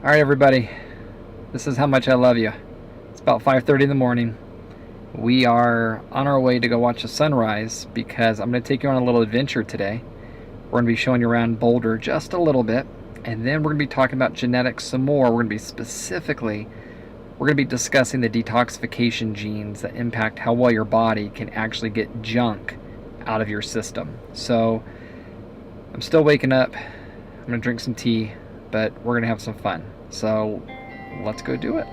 All right, everybody, this is how much I love you. It's about 5:30 in the morning. We are on our way to go watch the sunrise because I'm going to take you on a little adventure today. We're going to be showing you around Boulder just a little bit, and then we're going to be talking about genetics some more. We're going to be discussing the detoxification genes that impact how well your body can actually get junk out of your system. So I'm still waking up. I'm going to drink some tea, but we're going to have some fun. So let's go do it.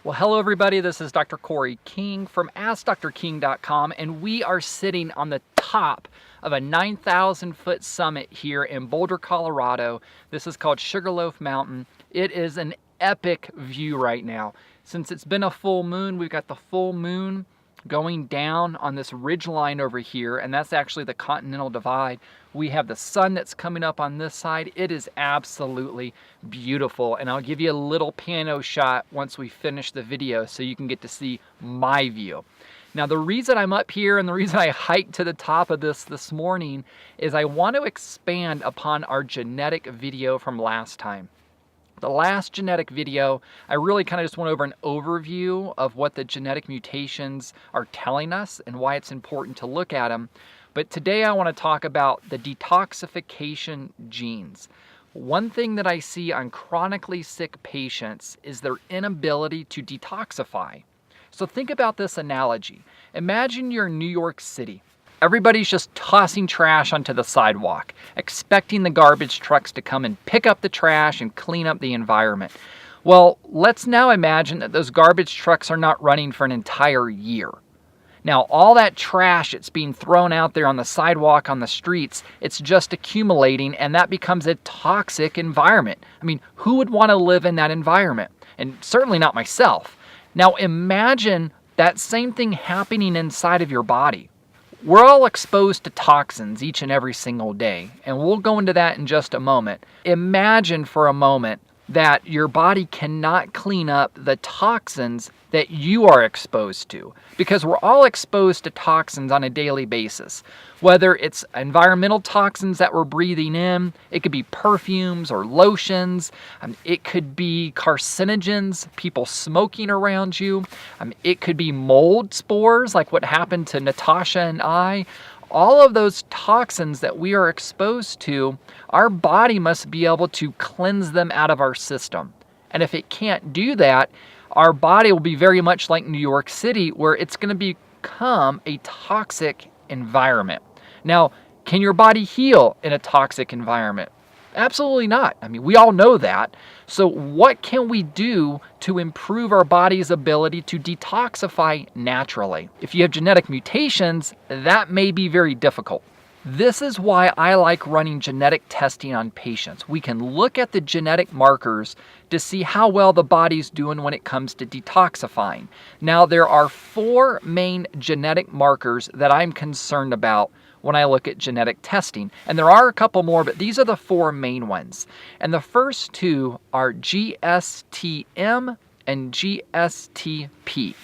Well, hello everybody, this is Dr. Corey King from AskDrKing.com, and we are sitting on the top of a 9,000 foot summit here in Boulder, Colorado. This is called Sugarloaf Mountain. It is an epic view right now. Since it's been a full moon, we've got the full moon going down on this ridge line over here, and that's actually the Continental Divide. We have the sun that's coming up on this side. It is absolutely beautiful, and I'll give you a little pano shot once we finish the video so you can get to see my view. Now, the reason I'm up here and the reason I hiked to the top of this morning is I want to expand upon our genetic video from last time. The last genetic video, I really kind of just went over an overview of what the genetic mutations are telling us and why it's important to look at them. But today I want to talk about the detoxification genes. One thing that I see on chronically sick patients is their inability to detoxify. So think about this analogy. Imagine you're in New York City. Everybody's just tossing trash onto the sidewalk, expecting the garbage trucks to come and pick up the trash and clean up the environment. Well, let's now imagine that those garbage trucks are not running for an entire year. Now, all that trash that's being thrown out there on the sidewalk, on the streets, it's just accumulating, and that becomes a toxic environment. I mean, who would want to live in that environment? And certainly not myself. Now, imagine that same thing happening inside of your body. We're all exposed to toxins each and every single day, and we'll go into that in just a moment. Imagine for a moment that your body cannot clean up the toxins that you are exposed to, because we're all exposed to toxins on a daily basis. Whether it's environmental toxins that we're breathing in, it could be perfumes or lotions, it could be carcinogens, people smoking around you, it could be mold spores like what happened to Natasha and I. All of those toxins that we are exposed to, our body must be able to cleanse them out of our system. And if it can't do that, our body will be very much like New York City, where it's going to become a toxic environment. Now, can your body heal in a toxic environment? Absolutely not. I mean, we all know that. So what can we do to improve our body's ability to detoxify naturally? If you have genetic mutations, that may be very difficult. This is why I like running genetic testing on patients. We can look at the genetic markers to see how well the body's doing when it comes to detoxifying. Now, there are 4 main genetic markers that I'm concerned about when I look at genetic testing. And there are a couple more, but these are the 4 main ones. And the first 2 are GSTM and GSTP.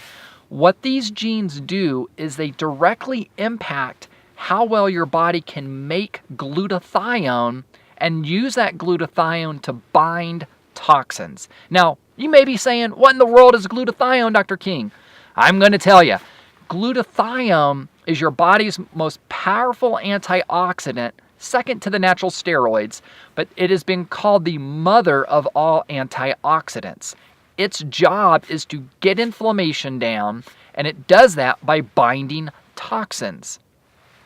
What these genes do is they directly impact how well your body can make glutathione and use that glutathione to bind toxins. Now, you may be saying, what in the world is glutathione, Dr. King? I'm going to tell you. Glutathione is your body's most powerful antioxidant, second to the natural steroids, but it has been called the mother of all antioxidants. Its job is to get inflammation down, and it does that by binding toxins.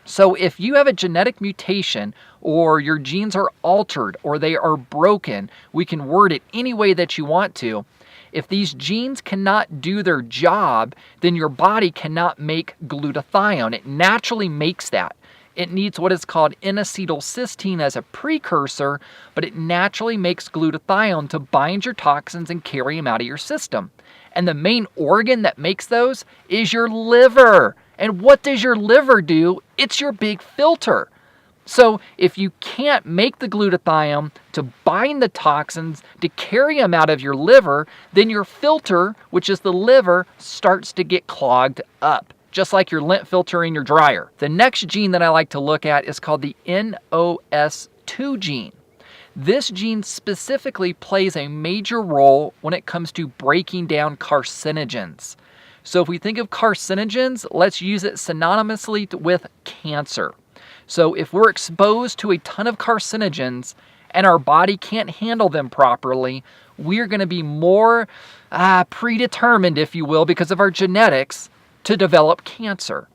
So if you have a genetic mutation, or your genes are altered, or they are broken. We can word it any way that you want to. If these genes cannot do their job, then your body cannot make glutathione. It naturally makes that. It needs what is called N-acetylcysteine as a precursor, but it naturally makes glutathione to bind your toxins and carry them out of your system. And the main organ that makes those is your liver. And what does your liver do? It's your big filter. So if you can't make the glutathione to bind the toxins, to carry them out of your liver, then your filter, which is the liver, starts to get clogged up, just like your lint filter in your dryer. The next gene that I like to look at is called the NOS2 gene. This gene specifically plays a major role when it comes to breaking down carcinogens. So if we think of carcinogens, let's use it synonymously with cancer. So if we're exposed to a ton of carcinogens and our body can't handle them properly, we're going to be more predetermined, if you will, because of our genetics, to develop cancer.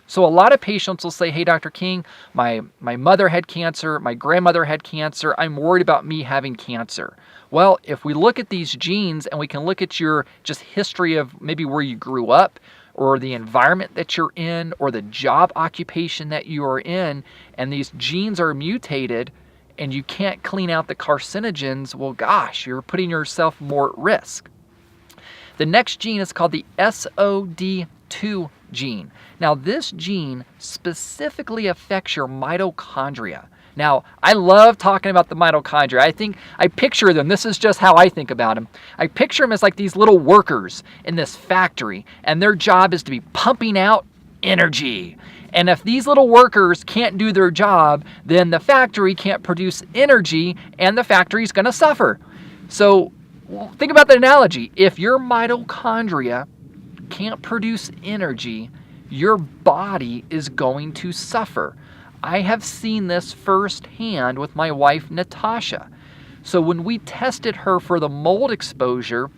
So a lot of patients will say, hey, Dr. King, my mother had cancer, my grandmother had cancer, I'm worried about me having cancer. Well, if we look at these genes and we can look at your just history of maybe where you grew up, or the environment that you're in, or the job occupation that you are in, and these genes are mutated and you can't clean out the carcinogens, well, gosh, you're putting yourself more at risk. The next gene is called the SOD2 gene. Now, this gene specifically affects your mitochondria. Now, I love talking about the mitochondria. I picture them. This is just how I think about them. I picture them as like these little workers in this factory, and their job is to be pumping out energy. And if these little workers can't do their job, then the factory can't produce energy, and the factory is going to suffer. So think about the analogy. If your mitochondria can't produce energy, your body is going to suffer. I have seen this firsthand with my wife, Natasha. So when we tested her for the mold exposure,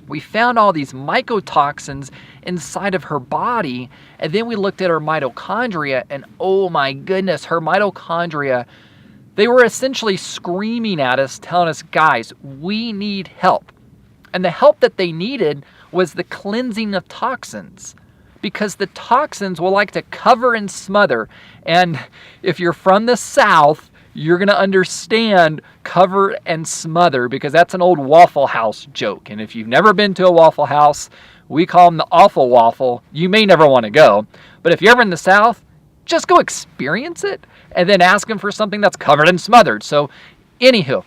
we found all these mycotoxins inside of her body, and then we looked at her mitochondria, and oh my goodness, her mitochondria, they were essentially screaming at us, telling us, guys, we need help. And the help that they needed was the cleansing of toxins, because the toxins will like to cover and smother. And if you're from the South, you're going to understand cover and smother, because that's an old Waffle House joke. And if you've never been to a Waffle House, we call them the awful waffle. You may never want to go. But if you're ever in the South, just go experience it and then ask them for something that's covered and smothered. So anywho,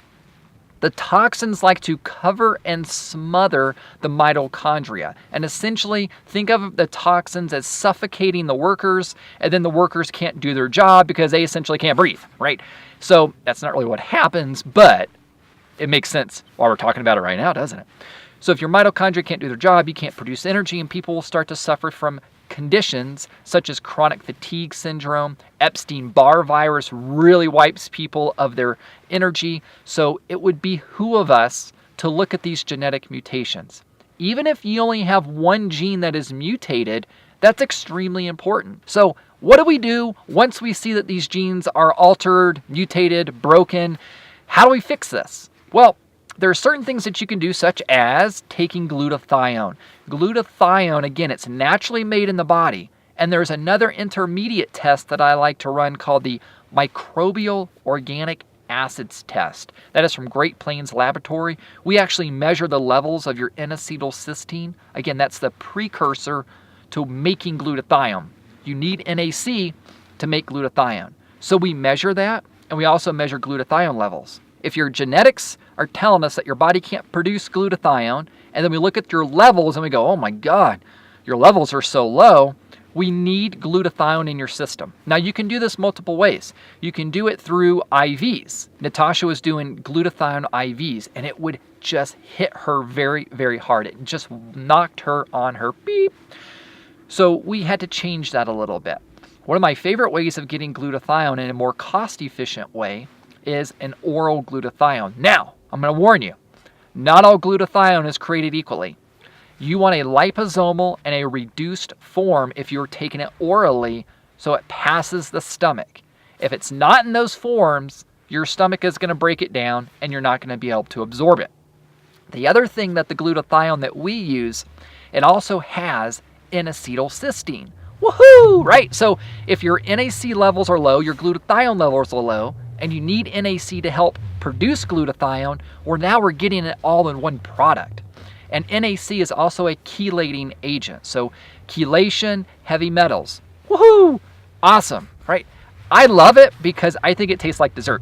the toxins like to cover and smother the mitochondria. And essentially, think of the toxins as suffocating the workers, and then the workers can't do their job because they essentially can't breathe, right? So that's not really what happens, but it makes sense while we're talking about it right now, doesn't it? So if your mitochondria can't do their job, you can't produce energy, and people will start to suffer from conditions such as chronic fatigue syndrome. Epstein-Barr virus really wipes people of their energy. So it would behoove us to look at these genetic mutations. Even if you only have one gene that is mutated, that's extremely important. So what do we do once we see that these genes are altered, mutated, broken? How do we fix this? Well, there are certain things that you can do, such as taking glutathione. Glutathione, again, it's naturally made in the body. And there's another intermediate test that I like to run called the microbial organic acids test. That is from Great Plains Laboratory. We actually measure the levels of your N-acetylcysteine. Again, that's the precursor to making glutathione. You need NAC to make glutathione. So we measure that, and we also measure glutathione levels. If your genetics are telling us that your body can't produce glutathione, and then we look at your levels and we go, oh my God, your levels are so low, we need glutathione in your system. Now you can do this multiple ways. You can do it through IVs. Natasha was doing glutathione IVs, and it would just hit her very, very hard. It just knocked her on her beep. So we had to change that a little bit. One of my favorite ways of getting glutathione in a more cost-efficient way is an oral glutathione. Now, I'm going to warn you, not all glutathione is created equally. You want a liposomal and a reduced form if you're taking it orally so it passes the stomach. If it's not in those forms, your stomach is going to break it down and you're not going to be able to absorb it. The other thing that the glutathione that we use, it also has N-acetylcysteine. Woohoo! Right? So if your NAC levels are low, your glutathione levels are low, and you need NAC to help produce glutathione, well, now we're getting it all in one product. And NAC is also a chelating agent. So chelation, heavy metals. Woohoo! Awesome, right? I love it because I think it tastes like dessert.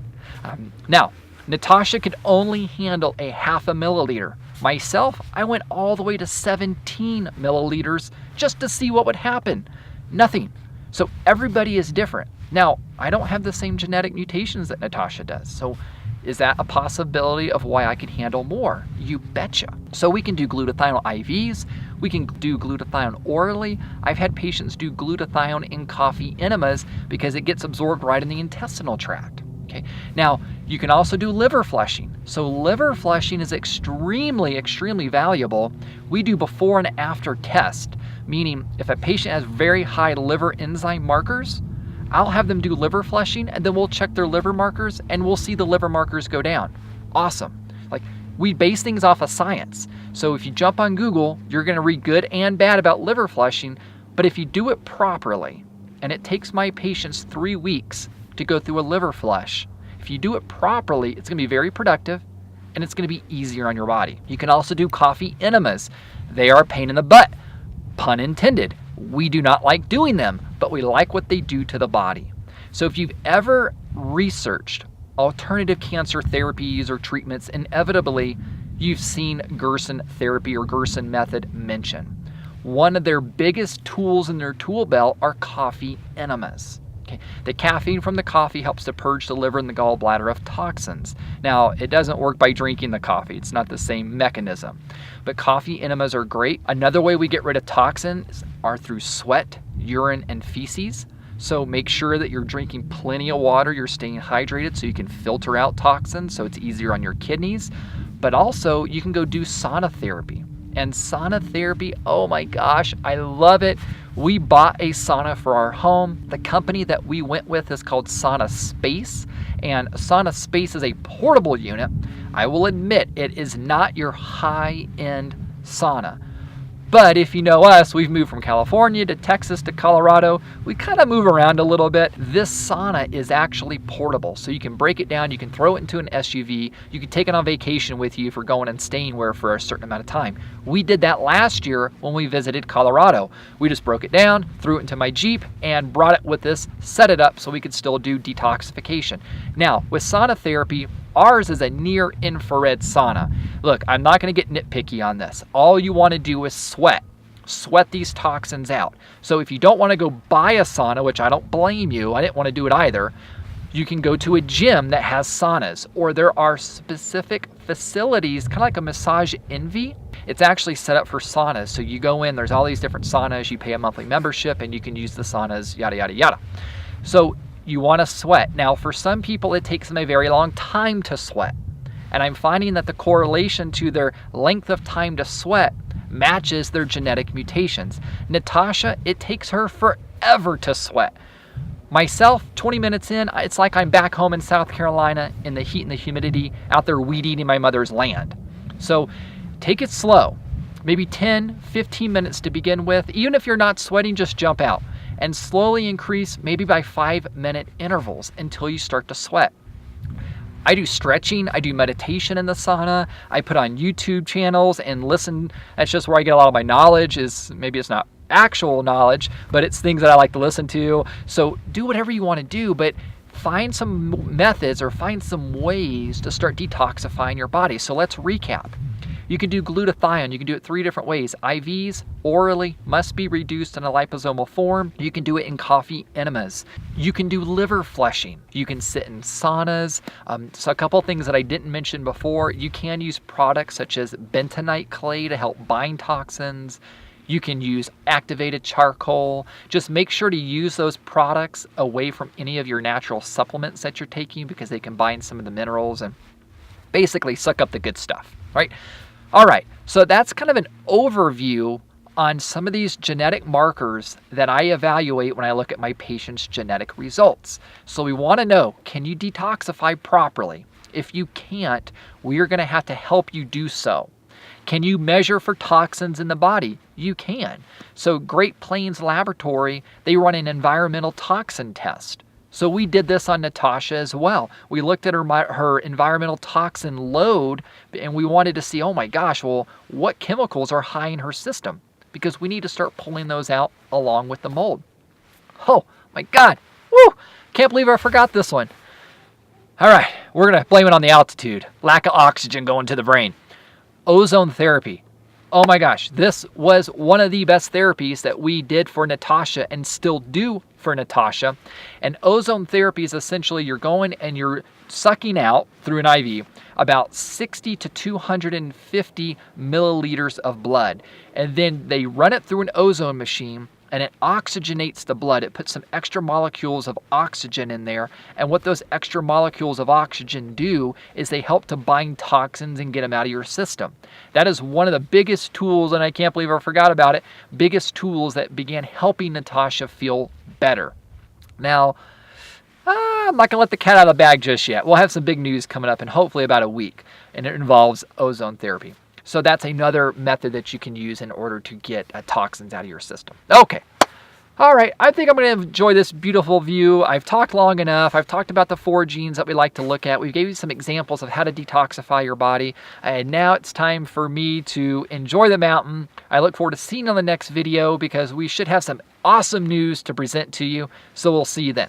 Now, Natasha could only handle a 0.5 milliliter. Myself, I went all the way to 17 milliliters just to see what would happen. Nothing. So everybody is different. Now, I don't have the same genetic mutations that Natasha does. So is that a possibility of why I could handle more? You betcha. So we can do glutathione IVs. We can do glutathione orally. I've had patients do glutathione in coffee enemas because it gets absorbed right in the intestinal tract. Okay. Now, you can also do liver flushing. So liver flushing is extremely, extremely valuable. We do before and after test, meaning if a patient has very high liver enzyme markers, I'll have them do liver flushing and then we'll check their liver markers and we'll see the liver markers go down. Awesome. Like, we base things off of science. So if you jump on Google, you're going to read good and bad about liver flushing, but if you do it properly, and it takes my patients 3 weeks to go through a liver flush, if you do it properly, it's going to be very productive and it's going to be easier on your body. You can also do coffee enemas. They are a pain in the butt, pun intended. We do not like doing them, but we like what they do to the body. So if you've ever researched alternative cancer therapies or treatments, inevitably you've seen Gerson therapy or Gerson method mentioned. One of their biggest tools in their tool belt are coffee enemas. Okay. The caffeine from the coffee helps to purge the liver and the gallbladder of toxins. Now, it doesn't work by drinking the coffee. It's not the same mechanism. But coffee enemas are great. Another way we get rid of toxins are through sweat, urine, and feces. So make sure that you're drinking plenty of water, you're staying hydrated so you can filter out toxins so it's easier on your kidneys. But also, you can go do sauna therapy. And sauna therapy, oh my gosh, I love it. We bought a sauna for our home. The company that we went with is called Sauna Space, and Sauna Space is a portable unit. I will admit it is not your high-end sauna. But if you know us, we've moved from California to Texas to Colorado. We kind of move around a little bit. This sauna is actually portable. So you can break it down, you can throw it into an SUV, you can take it on vacation with you if you're going and staying where for a certain amount of time. We did that last year when we visited Colorado. We just broke it down, threw it into my Jeep, and brought it with us, set it up so we could still do detoxification. Now, with sauna therapy, ours is a near infrared sauna. Look, I'm not going to get nitpicky on this. All you want to do is sweat these toxins out. So if you don't want to go buy a sauna, which I don't blame you, I didn't want to do it either, you can go to a gym that has saunas, or there are specific facilities, kind of like a Massage Envy. It's actually set up for saunas. So you go in, there's all these different saunas, you pay a monthly membership and you can use the saunas, yada, yada, yada. So you want to sweat. Now, for some people, it takes them a very long time to sweat. And I'm finding that the correlation to their length of time to sweat matches their genetic mutations. Natasha, it takes her forever to sweat. Myself, 20 minutes in, it's like I'm back home in South Carolina in the heat and the humidity, out there weed eating my mother's land. So take it slow, maybe 10, 15 minutes to begin with. Even if you're not sweating, just jump out and slowly increase, maybe by 5-minute intervals until you start to sweat. I do stretching, I do meditation in the sauna, I put on YouTube channels and listen. That's just where I get a lot of my knowledge. Is maybe it's not actual knowledge, but it's things that I like to listen to. So do whatever you want to do, but find some methods or find some ways to start detoxifying your body. So let's recap. You can do glutathione. You can do it 3 different ways. IVs, orally, must be reduced in a liposomal form. You can do it in coffee enemas. You can do liver flushing. You can sit in saunas. So a couple things that I didn't mention before. You can use products such as bentonite clay to help bind toxins. You can use activated charcoal. Just make sure to use those products away from any of your natural supplements that you're taking because they can bind some of the minerals and basically suck up the good stuff, right? All right, so that's kind of an overview on some of these genetic markers that I evaluate when I look at my patient's genetic results. So we want to know, can you detoxify properly? If you can't, we are going to have to help you do so. Can you measure for toxins in the body? You can. So Great Plains Laboratory, they run an environmental toxin test. So we did this on Natasha as well. We looked at her environmental toxin load, and we wanted to see, oh my gosh, well, what chemicals are high in her system? Because we need to start pulling those out along with the mold. Oh my God, woo! Can't believe I forgot this one. All right, we're gonna blame it on the altitude. Lack of oxygen going to the brain. Ozone therapy. Oh my gosh, this was one of the best therapies that we did for Natasha and still do for Natasha. And ozone therapy is essentially you're going and you're sucking out through an IV about 60 to 250 milliliters of blood. And then they run it through an ozone machine and it oxygenates the blood. It puts some extra molecules of oxygen in there. And what those extra molecules of oxygen do is they help to bind toxins and get them out of your system. That is one of the biggest tools, and I can't believe I forgot about it, biggest tools that began helping Natasha feel better. Now, I'm not going to let the cat out of the bag just yet. We'll have some big news coming up in hopefully about a week, and it involves ozone therapy. So that's another method that you can use in order to get toxins out of your system. Okay. All right. I think I'm going to enjoy this beautiful view. I've talked long enough. I've talked about the 4 genes that we like to look at. We gave you some examples of how to detoxify your body. And now it's time for me to enjoy the mountain. I look forward to seeing you on the next video because we should have some awesome news to present to you. So we'll see you then.